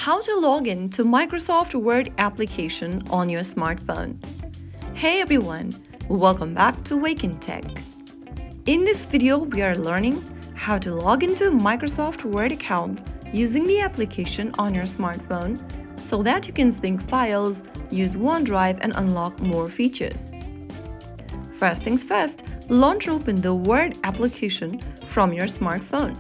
How to log in to Microsoft Word application on your smartphone. Hey everyone, welcome back to Wake&Tech. In this video, we are learning how to log into Microsoft Word account using the application on your smartphone so that you can sync files, use OneDrive and unlock more features. First things first, launch open the Word application from your smartphone.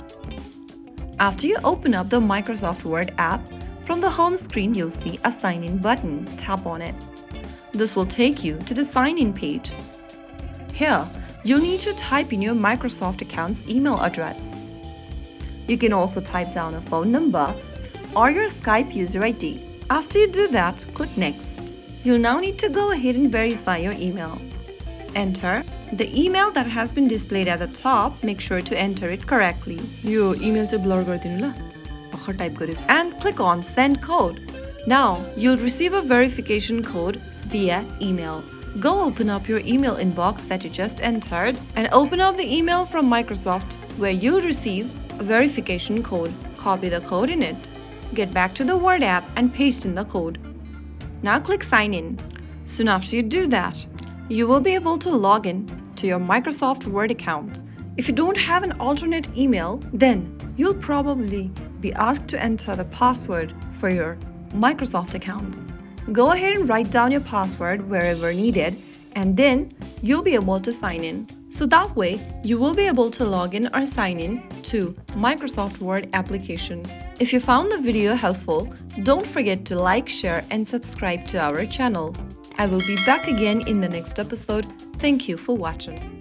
After you open up the Microsoft Word app, from the home screen you'll see a sign in button. Tap on it. This will take you to the sign in page. Here, you'll need to type in your Microsoft account's email address. You can also type down a phone number or your Skype user ID. After you do that, click Next. You'll now need to go ahead and verify your email. Enter the email that has been displayed at the top. Make sure to enter it correctly. Your email to blur gardinu la. Type gare. And click on Send Code. Now, you'll receive a verification code via email. Go open up your email inbox that you just entered and open up the email from Microsoft where you'll receive a verification code. Copy the code in it. Get back to the Word app and paste in the code. Now click Sign In. Soon after you do that, you will be able to log in to your Microsoft Word account. If you don't have an alternate email, then you'll probably be asked to enter the password for your Microsoft account. Go ahead and write down your password wherever needed, and then you'll be able to sign in. So that way, you will be able to log in or sign in to Microsoft Word application. If you found the video helpful, don't forget to like, share, and subscribe to our channel. I will be back again in the next episode. Thank you for watching.